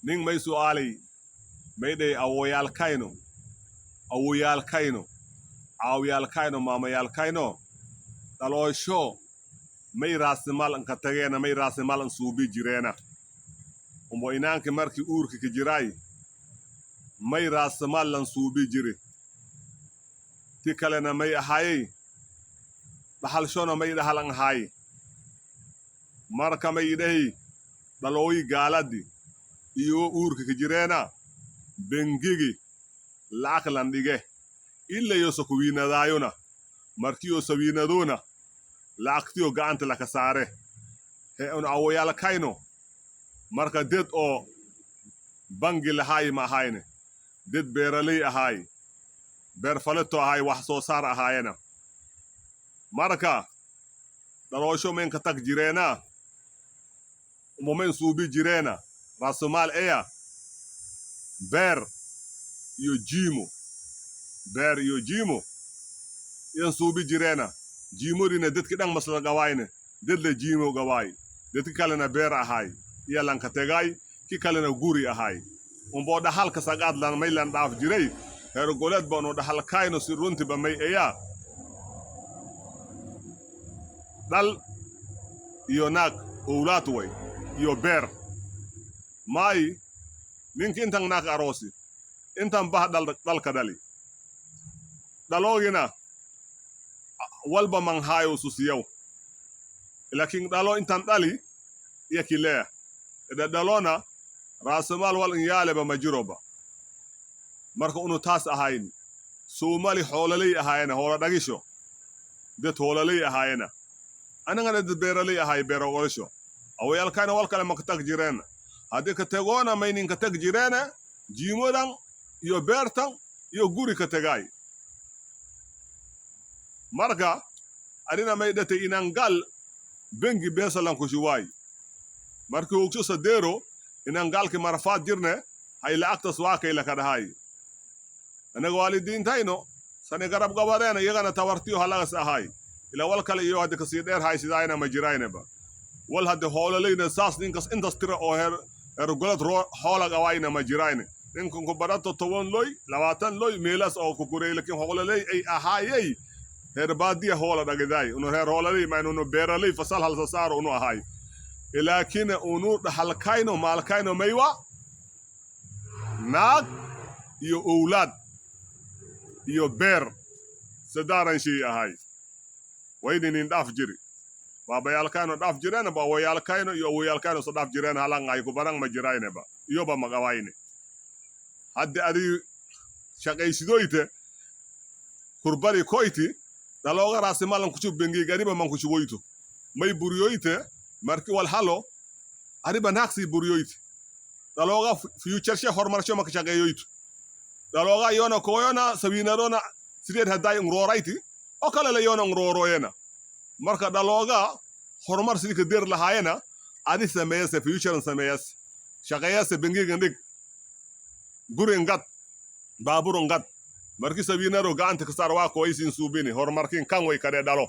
nin may su'aalay may day awoyaalkayno awoyaalkayno aawyaalkayno maamayaalkayno dhaloosho may raasimal anka tageena may raasimal an suubi jireena umbo inaanka markii uurka ka jiraay may raasimal lan suubi jire ti kalena may ahaayey dhaxalshona may dhahalan ahaay marka may idhahi dhalooyi gaaladi iyo uurka ka jireena bengigi lacag lan dhige ilayo sakuwiinadaayona markiyo sawiinadoona lacagtiyo gacanta laka saare he un awoyaalkayno marka dad oo bangi lahaay ma ahayne dad beeraley ahaay beerfaleto ahaay wax soo saar ahaayena marka dhaloosho menka tag jireena umomen suubi jireena raasumaal eya beer iyo jiimo yan suubi jireena jiimodina dadki dhan masla gawaayne dadla jiimo gawaay dadki kalena beer ahaay iya lanka tegaay ki kalena guri ahaay umboo dhahalka sagaad lan may lan dhaaf jiray heer goleed baanu dhahalkayno si runtiba may eya dhal iyo naag owlaad way iyo beer maay ninki intan naag aroosi intan bah dhalka dhali dhaloogina walba man haayo susiyaw lakin dhalo intan dhali iya kileya ida dhalona raasumaal wal in yaaleba ma jiroba marka unu taas ahayni soomali hoolaley ahaayena hoola dhagisho dad hoolaley ahaayena anagana dad beeraley ahaay beero olasho awoyaalkayna wal kale maka tag jireena haddii ka tegoona may ninka tag jireena jiimodan iyo beertan iyo guri ka tegaay marka adina may dhate inangal bengi beesalan kushuwaay markii ugso sadeero inangalki marafaad jirne hay lacagtas waakay laka dhahay anaga waalidiintayno sani garab gabadeena iyagana tawartiyo halagas ahaay ila wal kale iyo haddi kasii dheer hay sidaayna ma jiraynaba wal haddi hoolaleyna saas ninkas intas tira oo hergolad hoola gawaayna ma jirayne ninkan ku barato 10 loy 20 loy meelas oo ku kurey lakin hoolaley ay ahaayey heer baadiya hoola dhagidaay unu heer hoolaley ma inu beeraley fasal hal saaro unu ahaay laakin unu dhahalkayno maalkayno maywa naag iyo owlaad iyo beer sadaaran shay ahaay waydinin dhaaf jiri baabayaalkayno dhaaf jireena baawayaalkayno iyo awoyaalkayno so dhaaf jireena halan ay ku baran ma jirayneba iyoba magawayne haddi adi shaqaysidoyte kurbari koyti dhalooga raasimalan kuchub bengi gariba man kuchuboyto may buriyoyte marki wal halo ariba naaqsi buriyoyte dhalooga future she hormarsho maka shaqeeyoyto dhalooga yona koyona sawiinarona sideed hadday ngroorayti oo kale la yona ngrooroyena marka dhalooga hormar sidii ka deer lahaayena adi sameeyase future sameeyase shaqeeyase bengiga ndig gurin gad baaburun gad marki sawiinaro gacanta ka saar waa koysin suubini hormarkin kan way kare dhalo